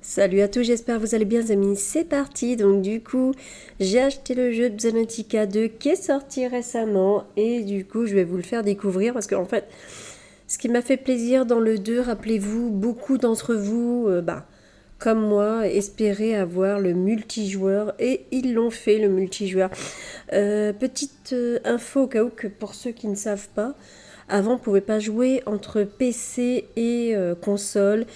Salut à tous, j'espère que vous allez bien les amis, c'est parti. Donc du coup, j'ai acheté le jeu de Subnautica 2 qui est sorti récemment et du coup, je vais vous le faire découvrir parce qu'en fait, ce qui m'a fait plaisir dans le 2, rappelez-vous, beaucoup d'entre vous, comme moi, espéraient avoir le multijoueur et ils l'ont fait, le multijoueur. Petite info au cas où que pour ceux qui ne savent pas, avant on ne pouvait pas jouer entre PC et console.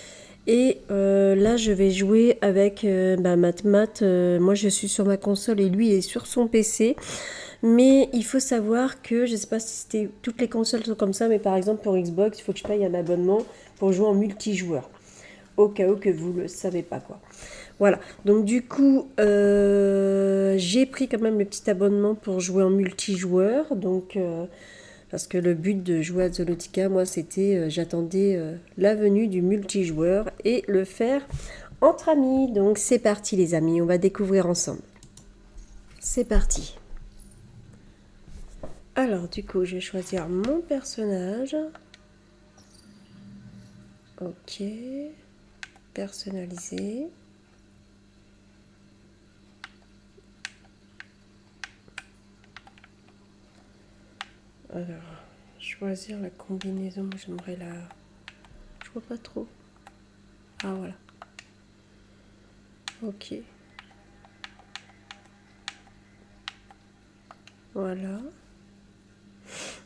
Et là, je vais jouer avec Matt. Moi, je suis sur ma console et lui est sur son PC. Mais il faut savoir que, je ne sais pas si c'était toutes les consoles sont comme ça, mais par exemple pour Xbox, il faut que je paye un abonnement pour jouer en multijoueur. Au cas où que vous ne le savez pas, quoi. Voilà. Donc du coup, j'ai pris quand même le petit abonnement pour jouer en multijoueur. Donc parce que le but de jouer à Zolotica, moi, c'était, j'attendais la venue du multijoueur et le faire entre amis. Donc c'est parti les amis, on va découvrir ensemble. C'est parti. Alors du coup, je vais choisir mon personnage. Ok. Personnaliser. Alors, choisir la combinaison, j'aimerais la... Je vois pas trop. Ah voilà. Ok. Voilà.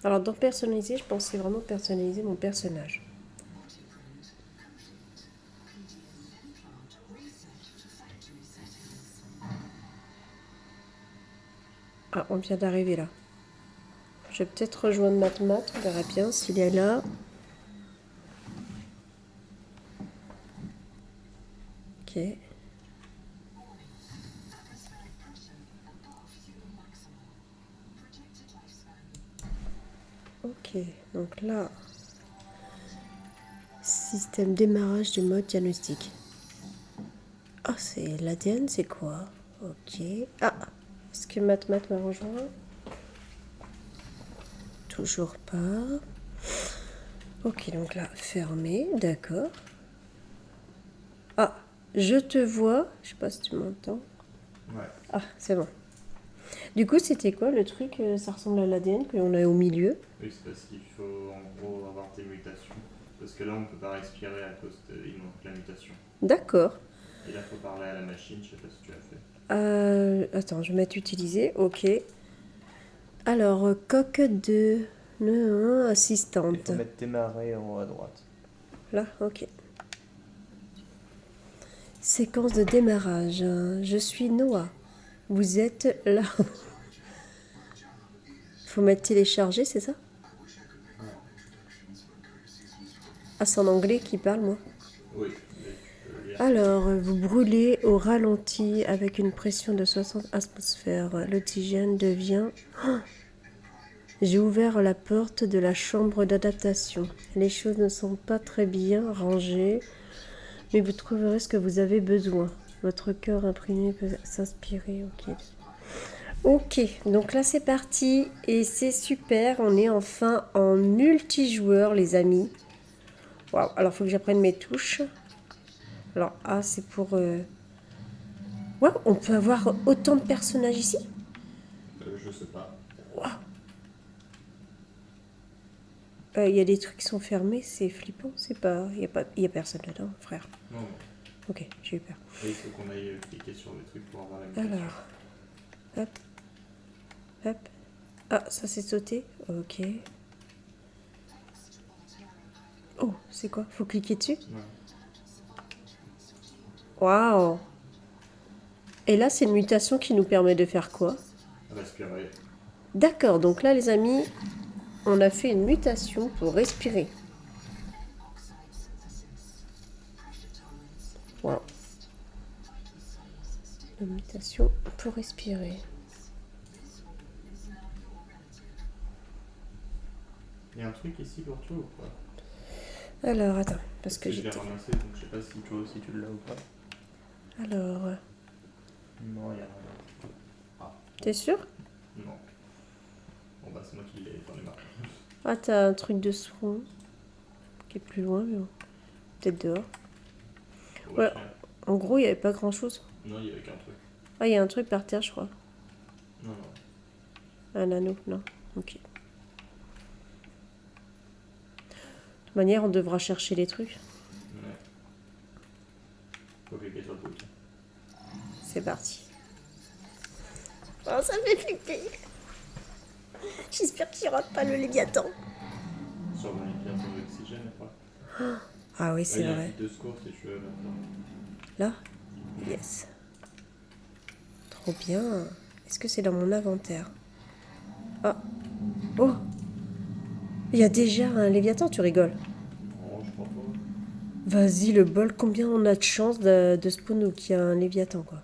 Alors dans personnaliser, je pensais vraiment personnaliser mon personnage. Ah, on vient d'arriver là. Je vais peut-être rejoindre Matt, on verra bien s'il est là. Ok. Ok, donc là, système démarrage du mode diagnostic. Ah, c'est l'ADN, c'est quoi? Ok. Ah, est-ce que Matt m'a rejoint? Toujours pas. Ok, donc là, fermé, d'accord. Ah, je te vois. Je sais pas si tu m'entends. Ouais. Ah, c'est bon. Du coup, c'était quoi le truc? Ça ressemble à l'ADN qu'on a au milieu. Oui, c'est parce qu'il faut en gros avoir des mutations. Parce que là, on ne peut pas respirer à cause il manque la mutation. D'accord. Et là, il faut parler à la machine, je sais pas si tu as fait. Attends, je vais mettre utiliser. Ok. Alors, coque de Il faut assistante. mettre démarrer en haut à droite. Là, ok. Séquence de démarrage. Je suis Noah. Vous êtes là. Faut mettre télécharger, c'est ça? Ouais. Ah, c'est en anglais qui parle, moi. Oui, mais tu peux lire. Alors, vous brûlez au ralenti avec une pression de 60 atmosphères. L'oxygène devient... J'ai ouvert la porte de la chambre d'adaptation. Les choses ne sont pas très bien rangées, mais vous trouverez ce que vous avez besoin. Votre cœur imprimé peut s'inspirer. Ok. Ok, donc là c'est parti et c'est super. On est enfin en multijoueur, les amis. Waouh, alors il faut que j'apprenne mes touches. Alors A, c'est pour... Waouh, on peut avoir autant de personnages ici. Je sais pas. Waouh. Il y a des trucs qui sont fermés, c'est flippant. C'est pas... Il y a personne dedans, frère. Non, non. Ok, j'ai eu peur. Et il faut qu'on aille cliquer sur le truc pour avoir la mutation. Alors, hop, hop. Ah, ça c'est sauté. Ok. Oh, c'est quoi? Faut cliquer dessus? Ouais. Waouh. Et là, c'est une mutation qui nous permet de faire quoi? Respirer. D'accord, donc là, les amis, on a fait une mutation pour respirer. Waouh. Une mutation pour respirer. Il y a un truc ici pour toi ou pas? Alors, attends, parce que je l'ai j'étais... ramassé, donc je sais pas si toi aussi tu l'as ou pas. Alors, Non, il y a rien. Ah, t'es sûr? non. Bon, bah, c'est moi qui l'ai, j'en ai marre. Ah, t'as un truc de soin qui est plus loin, mais bon. Peut-être dehors. Faut Ouais, rechier. En gros, il n'y avait pas grand-chose. Non, il y avait qu'un truc. Ah, il y a un truc par terre, je crois. Non, non. Un anneau, non. Ok. De toute manière, on devra chercher les trucs. Ouais. Faut cliquer sur le bouton. C'est parti. Oh, ça me fait flipper. J'espère qu'il rate pas le Léviathan. Sûrement il y a un peu d'oxygène après. Ah oui, Il c'est y a un vrai. kit de secours si tu veux là-dedans. Là? Yes. Trop bien. Est-ce que c'est dans mon inventaire? Ah. Oh. Il y a déjà un Léviathan, tu rigoles. Non, je crois pas. Vas-y, le bol, combien on a de chance de spawn ou qu'il y a un Léviathan, quoi.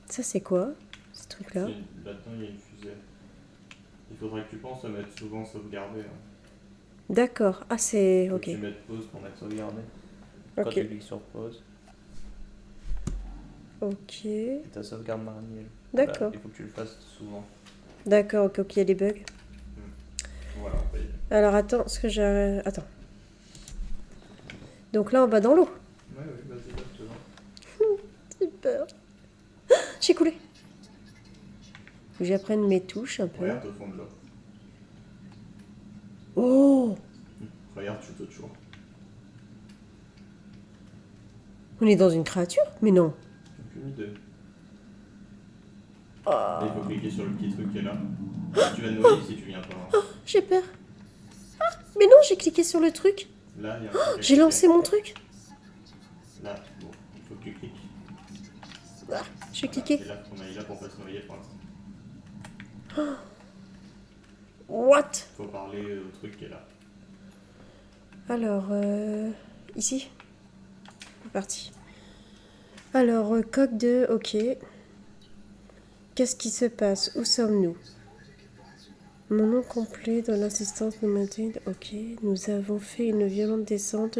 Ça, c'est quoi, ce truc-là? Là-dedans, il y a une fusée. Il faudrait que tu penses à mettre souvent sauvegarder. Hein. D'accord. Ah, c'est... Faut Ok. que tu mettes pause pour mettre sauvegarder. Quand Ok. tu cliques sur pause, Ok. et ta sauvegarde manuelle. D'accord. Il faut que tu le fasses souvent. D'accord, ok, ok, il y a des bugs. Voilà, on paye. Alors, attends, ce que j'ai... Attends. Donc là, on va dans l'eau. Ouais, oui, vas-y, là, J'ai peur. J'ai coulé. Faut que j'apprenne mes touches un peu. Regarde au fond de l'eau. Oh! Regarde, tu te toujours. On est dans une créature? Mais non. Aucune idée. Oh, Là, il faut cliquer sur le petit truc qui est là. Tu vas te noyer si tu viens pas. Hein. j'ai peur. Ah, mais non, j'ai cliqué sur le truc. Là, il y a un truc à J'ai cliquer. lancé mon truc. Là, bon, il faut que tu cliques. Ah, j'ai Voilà, cliqué. c'est là qu'on aille là pour pas se noyer pour l'instant. What? Faut parler au truc qui est là. Alors, ici. C'est parti. Alors, coque de... Ok. Qu'est-ce qui se passe? Où sommes-nous? Mon nom complet dans l'assistance nomadine. Ok. Nous avons fait une violente descente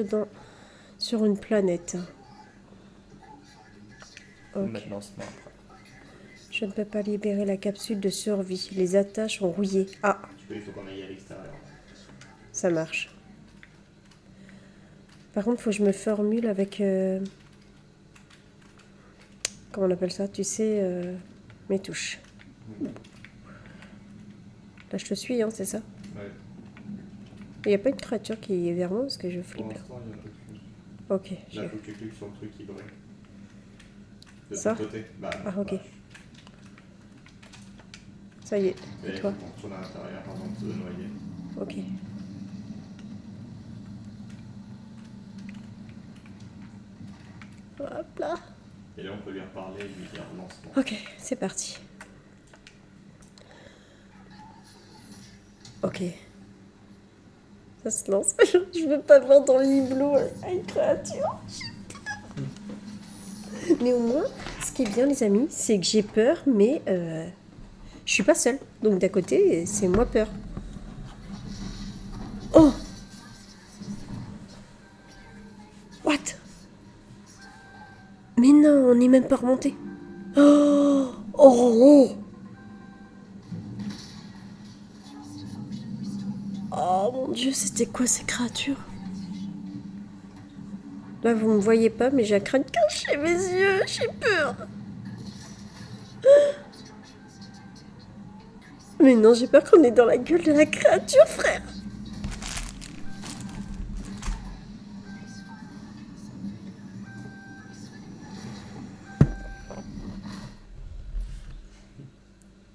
sur une planète. Ok. Maintenant, ce après. Je ne peux pas libérer la capsule de survie. Les attaches ont rouillé. Ah, Tu peux, il faut qu'on aille à l'extérieur. ça marche. Par contre, faut que je me formule avec... comment on appelle ça? Tu sais, mes touches. Là, je te suis, hein, c'est ça? Ouais. Il n'y a pas une créature qui est vers moi parce que je Pour flippe. l'instant, il y en a aucune. Ok. Là, faut que tu cliques sur le truc qui brille. De Ça ton côté. Bah, Ah, ok. bah, Ça y est. et Et toi? on retourne à l'intérieur avant de se noyer. Ok. Hop là. Et là, on peut lui reparler et lui dire lancement. Ok, c'est parti. Ok. Ça se lance. Je veux pas voir dans le hublot une créature. Mais au moins, ce qui est bien, les amis, c'est que j'ai peur, mais je suis pas seule. Donc d'à côté, c'est moi peur. Oh! What? Mais non, on n'est même pas remonté. Oh! Oh! Oh mon Dieu, c'était quoi ces créatures? Là, vous me voyez pas, mais j'ai un crâne caché mes yeux. J'ai peur. Mais non, j'ai peur qu'on est dans la gueule de la créature, frère.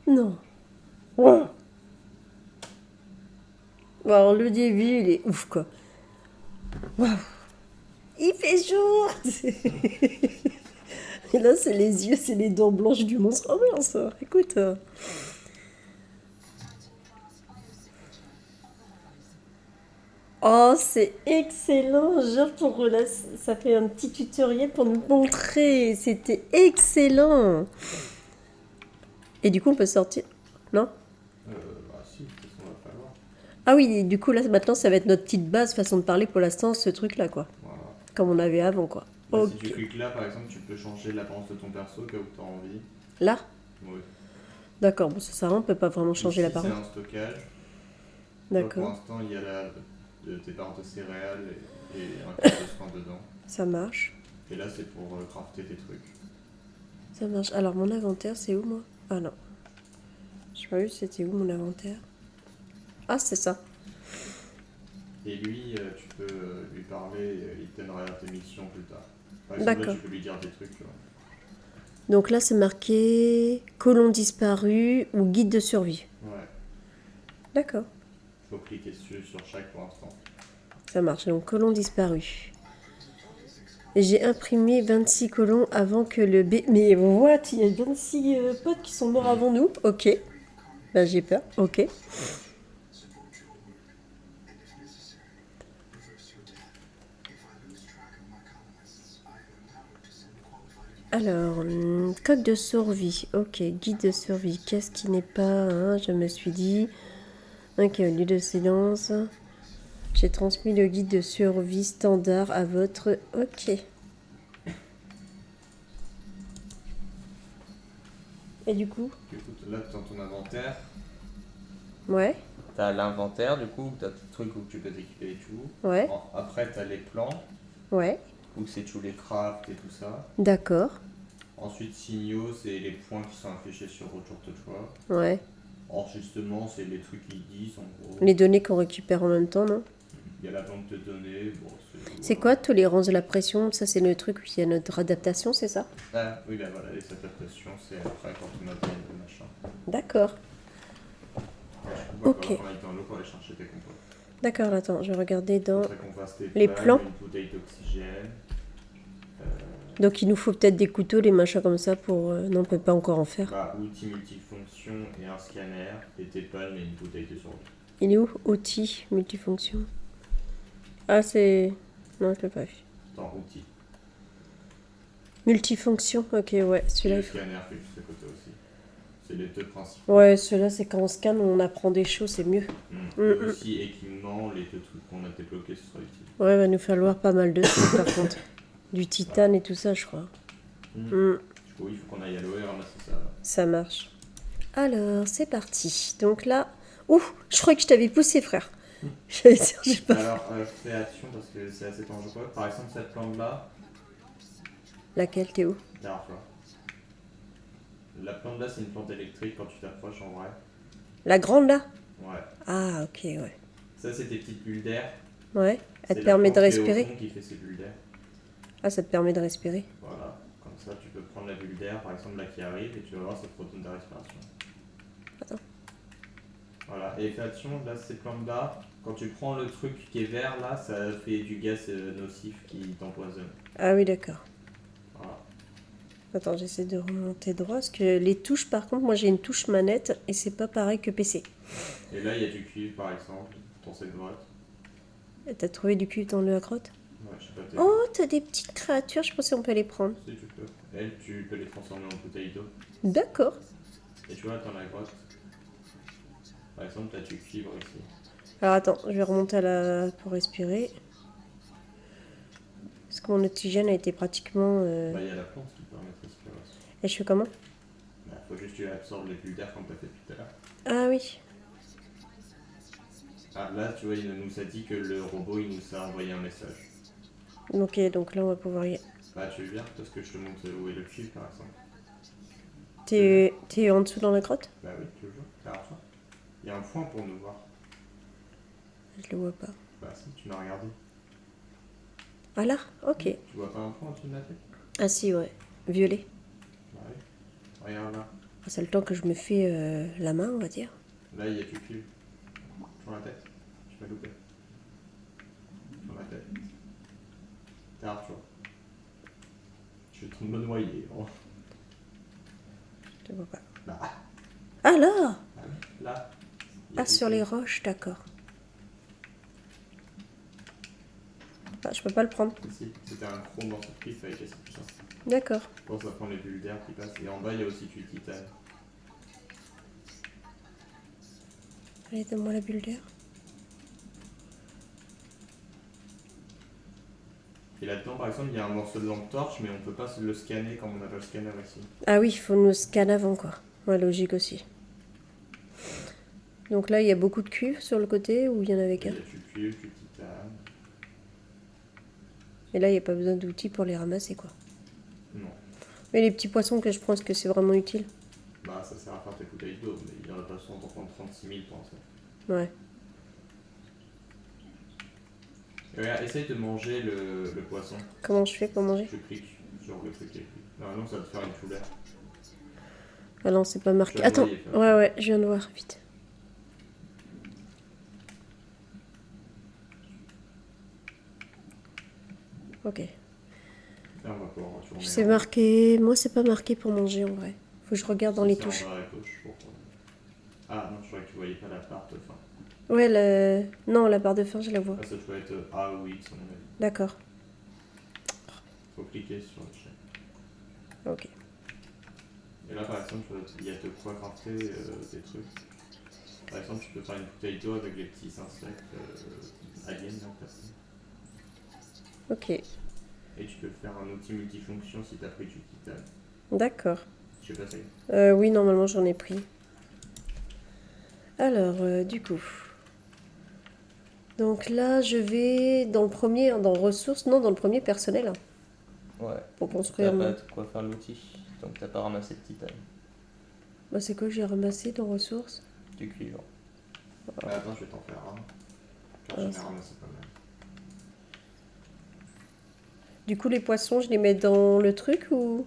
Non. Wow. Bon, alors, le début, il est ouf, quoi. Waouh. Il fait jour. Et là, c'est les yeux, c'est les dents blanches du monstre. Oh mince, écoute. Oh, c'est excellent. Genre, pour là, ça fait un petit tutoriel pour nous montrer. C'était excellent. Et du coup, on peut sortir. Non? Bah, si, de toute façon, on va falloir. Ah oui, du coup, là, maintenant, ça va être notre petite base, façon de parler pour l'instant, ce truc-là, quoi. Voilà. Comme on avait avant, quoi. Bah, Ok. si tu cliques là, par exemple, tu peux changer l'apparence de ton perso, cas où tu as envie. Là? Oui. D'accord, bon, ça sert à rien, on peut pas vraiment changer Ici, l'apparence. c'est un stockage. Pour D'accord, l'instant, il y a tes barres de céréales et un kit de soins dedans. ça marche. Et là, c'est pour crafter tes trucs. Ça marche. Alors, mon inventaire, c'est où, moi? Ah non. J'ai pas vu, c'était où, mon inventaire? Ah, c'est ça. Et lui, tu peux lui parler, il te donnera tes missions plus tard. Par exemple, là, D'accord. tu peux lui dire des trucs, tu vois. Donc là, c'est marqué colon disparu ou guide de survie. Ouais, D'accord. faut cliquer dessus sur chaque pour l'instant. Ça marche. Donc, colon disparu. Et j'ai imprimé 26 colons avant que le B. Mais what? Il y a 26 potes qui sont morts avant nous? Ok. Bah, j'ai peur. Ok. Alors, code de survie. Ok, guide de survie. Qu'est-ce qui n'est pas, hein, je me suis dit. Ok, lieu de silence. J'ai transmis le guide de survie standard à votre... Ok. Et du coup? Du coup, là, dans ton inventaire, Ouais, T'as l'inventaire, du coup, t'as tes trucs où tu peux t'équiper et tout. ouais, Après, t'as les plans, ouais. où c'est tous les crafts et tout ça. D'accord. ensuite, signaux, c'est les points qui sont affichés sur Retour to Toi. Ouais. Enregistrement, c'est les trucs qu'ils disent, en gros. Les données qu'on récupère en même temps, non? Il y a la vente de données, bon, C'est quoi tolérance de la pression? Ça, c'est le truc où il y a notre adaptation, c'est ça? Ah, oui, là, voilà, les adaptations, c'est après quand on a le machin. D'accord. Tu peux Ok. pas dans l'eau pour aller chercher tes compotes. D'accord, attends, je vais regarder dans... Faudrait qu'on fasse tes les pannes, plans. une bouteille d'oxygène. Donc il nous faut peut-être des couteaux, des machins comme ça pour... Non, on peut pas encore en faire. Bah, outils multifonction et un scanner, et tes pannes et une bouteille de survie. Il est où? Outils, multifonction. Ah, c'est... Non, je l'ai pas vu. Dans outils. Multifonction, ok, ouais, Et celui-là, le il faut... scanner qui est juste à côté aussi. C'est les deux principaux. Ouais, celui-là, c'est quand on scanne, on apprend des choses, c'est mieux. Et aussi équipement, les deux trucs qu'on a débloqués, ce sera utile. Ouais, va nous falloir pas mal de trucs, par contre. Du titane et tout ça, je crois. Du coup, il faut qu'on aille à l'eau et ramasser ça. Ça marche. Alors, c'est parti. Donc là... Ouh, je croyais que je t'avais poussé, frère. J'allais dire, j'ai pas... Alors, création, parce que c'est assez dangereux. Par exemple, cette plante-là, Laquelle, t'es où? derrière toi. La plante là, c'est une plante électrique quand tu t'approches en vrai. La grande, là? Ouais. Ah, ok, ouais. Ça, c'est tes petites bulles d'air. Ouais, elle C'est te la permet de plante qui est au respirer. fond qui fait ses bulles d'air. Ah, ça te permet de respirer. Voilà. Comme ça, tu peux prendre la bulle d'air, par exemple, là qui arrive, et tu vas voir, ça te redonne ta respiration. Attends. Voilà. Et fais attention, là, ces plantes-là, quand tu prends le truc qui est vert, là, ça fait du gaz nocif qui t'empoisonne. Ah oui, d'accord. Voilà. Attends, j'essaie de remonter droit, parce que les touches, par contre, moi j'ai une touche manette, et c'est pas pareil que PC. Et là, il y a du cuivre, par exemple, dans cette grotte. Et t'as trouvé du cuivre dans le grotte? Ouais, je sais pas, t'es... Oh, t'as des petites créatures, je pensais on peut les prendre. Si tu peux. Elles, tu peux les transformer en bouteilles d'eau. D'accord. Et tu vois, dans la grotte, par exemple, t'as du cuivre ici. Alors attends, je vais remonter à la... pour respirer. Parce que mon oxygène a été pratiquement... Bah, il y a la plante qui permet de respirer aussi. Et je fais comment? Bah, faut juste que tu absorbes les bulles d'air comme t'as fait tout à l'heure. Ah oui. Ah, là, tu vois, il nous a dit que le robot, il nous a envoyé un message. Ok, donc là on va pouvoir y... Bah, tu veux bien, parce que je te montre où est le cuivre, par exemple. T'es en dessous dans la grotte? Bah oui, toujours. Derrière toi. Il y a un point pour nous voir. Je le vois pas. Bah si, tu m'as regardé. Ah là? Ok. Tu vois pas un point au-dessus de la tête? Ah si, ouais. Violet. Bah oui. Regarde là. Ah, c'est le temps que je me fais la main, on va dire. Là, il y a du cuivre. Sur la tête. Je m'ai loupé. Sur la tête. Derrière toi. Je suis en train de me noyer. Oh. Je te vois pas. Là. Ah là! Là. Il y a Ah, du sur les cuivre. roches, d'accord. Ah, je peux pas le prendre. Ici, c'était un gros morceau de cuivre, il fallait casser tout ça. D'accord. Bon, ça prend les bulles d'air qui passent. Et en bas, il y a aussi du titane. Allez, donne-moi la bulle d'air. Et là-dedans, par exemple, il y a un morceau de lampe torche, mais on peut pas le scanner comme on a le scanner ici. Ah oui, il faut nous scanner avant, quoi. Ouais, logique aussi. Donc là, il y a beaucoup de cuivre sur le côté ou il y en avait Il y qu'un? a du cuivre, du titane. Et là, il n'y a pas besoin d'outils pour les ramasser, quoi. Non. Mais les petits poissons que je pense que c'est vraiment utile. Bah, ça sert à faire tes bouteilles d'eau, mais il y en a pas besoin d'en prendre 36 000 pour ça. Ouais. Et regarde, essaye de manger le poisson. Comment je fais pour manger? Je clique sur le truc qui est écrit. Normalement, ça va te faire une couleur. Ah non, c'est pas marqué. Je viens de Attends, voyer, ouais, je viens de voir, vite. Ok. Là, on va pouvoir retourner. C'est marqué. Moi, c'est pas marqué pour manger en vrai. Faut que je regarde dans les touches. En bas à gauche pour... Ah non, je croyais que tu voyais pas la part de fin. Ouais, non, la barre de fin, je la vois. Ah, ça doit être A ou X, à mon avis. D'accord. Faut cliquer sur le chien. Ok. Et là, par exemple, il y a de quoi craquer des trucs. Par exemple, tu peux faire une bouteille d'eau avec les petits insectes aliens, en fait. Ok. Et tu peux faire un outil multifonction si t'as pris du titane. D'accord. Je sais pas si... Oui, normalement, j'en ai pris. Alors, du coup. Donc là, je vais dans le premier, dans ressources, non, dans le premier personnel, Ouais. pour T'as construire pas mon... de quoi faire l'outil, donc t'as pas ramassé de titane. Bah, c'est quoi que j'ai ramassé dans ressources? Du cuivre. Ah, attends, je vais t'en faire un. Car j'en ai ramassé pas mal. Du coup, les poissons, je les mets dans le truc ou...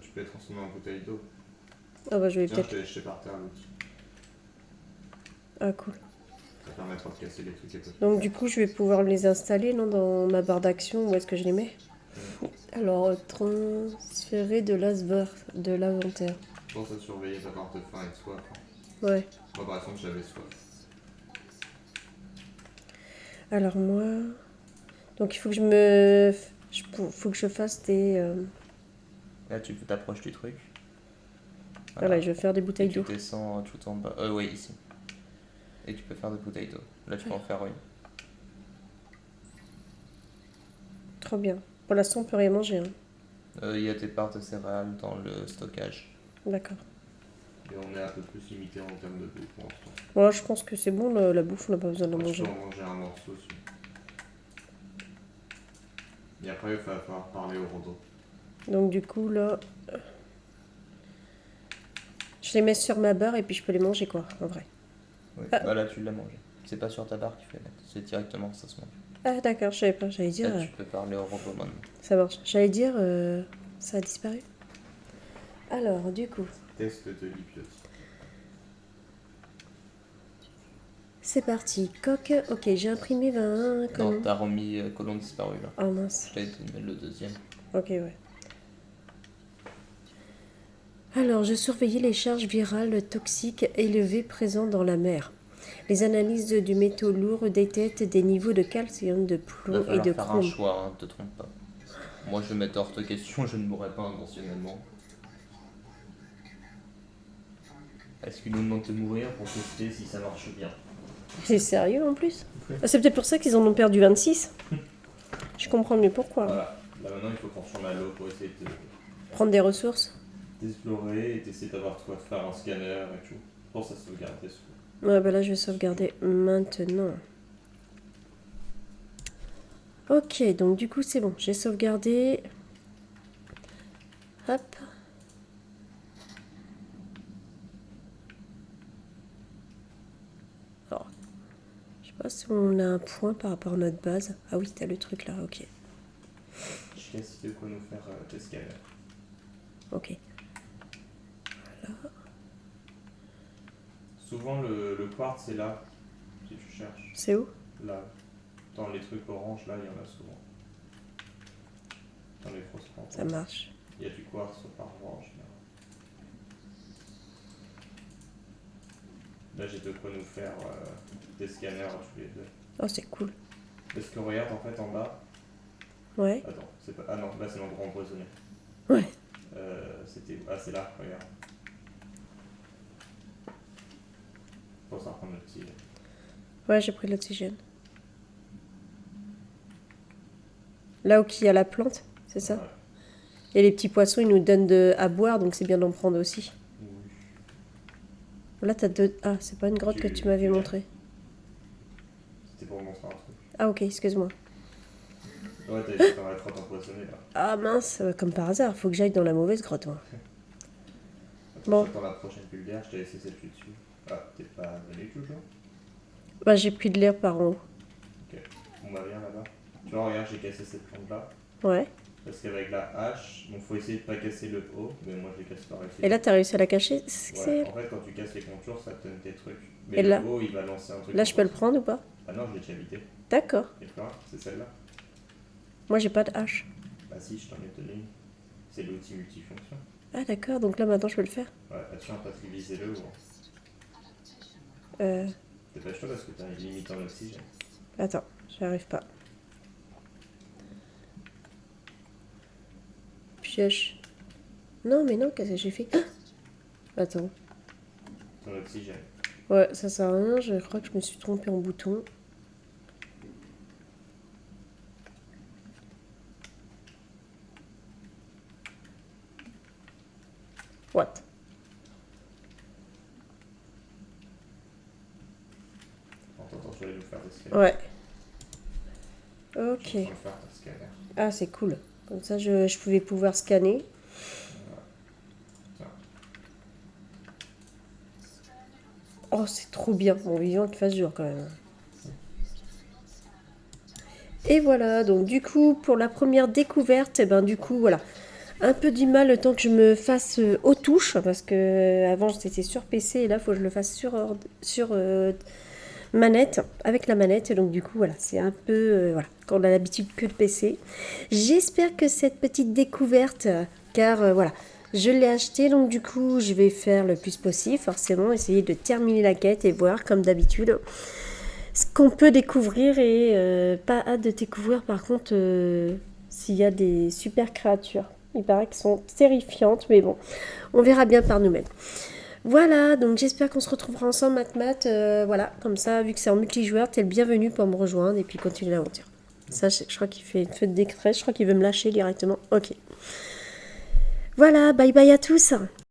Tu peux les transformer en bouteille d'eau. Ah bah, je vais Tiens, peut-être... je t'ai jeté par terre l'outil. Ah, cool. Ça permettra de casser les trucs et tout. Donc du coup, je vais pouvoir les installer non, dans ma barre d'action. Où est-ce que je les mets? Alors, transférer de l'inventaire. Je pense à surveiller ta barre de faim et de soif. Ouais. Moi, par exemple, j'avais soif. Alors moi... Donc il faut que je me... Faut que je fasse des... Là, tu t'approches du truc. Voilà, je vais faire des Et bouteilles tu d'eau. descends tout en bas. Oui, ici. Et tu peux faire des bouteilles d'eau. Là, tu peux en faire une. Trop bien. Pour l'instant, on peut rien manger. Hein. Il y a tes parts de céréales dans le stockage. D'accord. Et on est un peu plus limité en termes de bouffe pour l'instant. Moi, je pense que c'est bon, la bouffe, on n'a pas besoin de la Moi, je manger. peux en manger un morceau aussi. Et après, il va falloir parler au robot. Donc du coup, là... Je les mets sur ma barre et puis je peux les manger, quoi, en vrai. Oui. Ah. Bah là, tu l'as mangé. C'est pas sur ta barre qu'il faut les mettre. C'est directement, ça se mange. Ah d'accord, je savais pas. J'allais dire... Là, tu peux parler au robot maintenant. Ça marche. J'allais dire... Ça a disparu. Alors, du coup... Test de l'hypnotique. C'est parti. Coq. Ok, j'ai imprimé 21. Non, Comment? t'as remis colon disparu là. Oh mince. Je t'ai dit de mettre le deuxième. Ok, ouais. Alors, je surveillais les charges virales toxiques élevées présentes dans la mer. Les analyses du métaux lourd détectent des niveaux de calcium, de Il va plomb et falloir de faire un chrome. choix, hein, te trompe pas. Moi, je vais mettre hors de question, je ne mourrai pas intentionnellement. Est-ce qu'il nous demande de mourir pour tester si ça marche bien? C'est sérieux en plus? Ah, c'est peut-être pour ça qu'ils en ont perdu 26. Je comprends mieux pourquoi. Voilà. Là maintenant, il faut qu'on retourne à l'eau pour essayer de Prendre des ressources. d'explorer et d'essayer d'avoir de quoi faire un scanner et tout. Pour ça sauvegarder ce coup. Ouais, bah là, je vais sauvegarder maintenant. Ok, donc du coup, c'est bon. J'ai sauvegardé. Hop. Alors, je sais pas si on a un point par rapport à notre base. Ah oui, t'as le truc là, ok. Je laisse de quoi nous faire des scanners. Ok. Souvent, le quartz c'est là, si tu cherches. C'est où? Là. Dans les trucs orange, là, il y en a souvent. Dans les phosphates. Ça marche. Il y a du quartz par endroit en général. Là, j'ai de quoi nous faire des scanners tous les deux. Oh, c'est cool. Parce que regarde, en fait, en bas. Ouais. Attends, c'est pas. Ah non, là, c'est l'endroit empoisonné. Ouais. C'était. Ah, c'est là, regarde. Faut ça reprendre le petit. Ouais, j'ai pris de l'oxygène. Là où il y a la plante, c'est ça? Ouais. Et les petits poissons, ils nous donnent à boire, donc c'est bien d'en prendre aussi. Oui. Là, t'as deux... Ah, c'est pas une grotte que tu m'avais montré. C'était pour montrer un truc. Ah, ok, excuse-moi. Ouais, t'as dans la grotte empoisonnée là. Ah mince, comme par hasard, faut que j'aille dans la mauvaise grotte, moi. Bon. J'attends la prochaine pulgare, je t'ai laissé celle dessus. Ah, t'es pas venu toujours? Bah, j'ai pris de l'air par en haut. Ok. On va bien là-bas. Tu vois, regarde, j'ai cassé cette plante là. Ouais. Parce qu'avec la hache, bon, faut essayer de pas casser le haut, mais moi je les casse pas réussi. Et là, t'as réussi à la cacher? Ouais, C'est... en fait, quand tu casses les contours, ça te donne des trucs. Mais Et le là haut, il va lancer un truc. Là, je peux le prendre ou pas? Ah non, je l'ai déjà vidé. D'accord. Et là, c'est celle-là. Moi, j'ai pas de hache. Bah si, je t'en ai donné une. C'est l'outil multifonction. Ah, d'accord, donc là, maintenant, je peux le faire. Ouais, attention à pas triviser le haut. Euh... Dépêche-toi parce que t'as une limite en oxygène. Attends, j'y arrive pas. Pioche. Non, mais non, qu'est-ce que j'ai fait? Ah, attends. Ton oxygène. Ouais, ça sert à rien, je crois que je me suis trompée en bouton. What? Attends, je vais aller nous faire des scanners. Ouais. Je vais Ok. faire ton scanner. Ah, c'est cool. Comme ça, je pouvais pouvoir scanner. Tiens. Oh, c'est trop bien. Bon, vivant qu'il fasse jour quand même. Et voilà, donc du coup, pour la première découverte, et ben du coup, voilà. Un peu du mal le temps que je me fasse aux touches, parce que avant c'était sur PC et là, il faut que je le fasse sur manette, avec la manette. Et donc du coup, voilà, c'est un peu, voilà, quand on a l'habitude que de PC. J'espère que cette petite découverte, car voilà, je l'ai acheté, donc du coup, je vais faire le plus possible, forcément, essayer de terminer la quête et voir, comme d'habitude, ce qu'on peut découvrir. Et pas hâte de découvrir, par contre, s'il y a des super créatures. Il paraît qu'elles sont terrifiantes, mais bon, on verra bien par nous-mêmes. Voilà, donc j'espère qu'on se retrouvera ensemble, Matmat. Voilà, comme ça, vu que c'est en multijoueur, t'es le bienvenu pour me rejoindre et puis continuer l'aventure. Ça, je crois qu'il fait une fête d'exprès, je crois qu'il veut me lâcher directement. Ok. Voilà, bye bye à tous.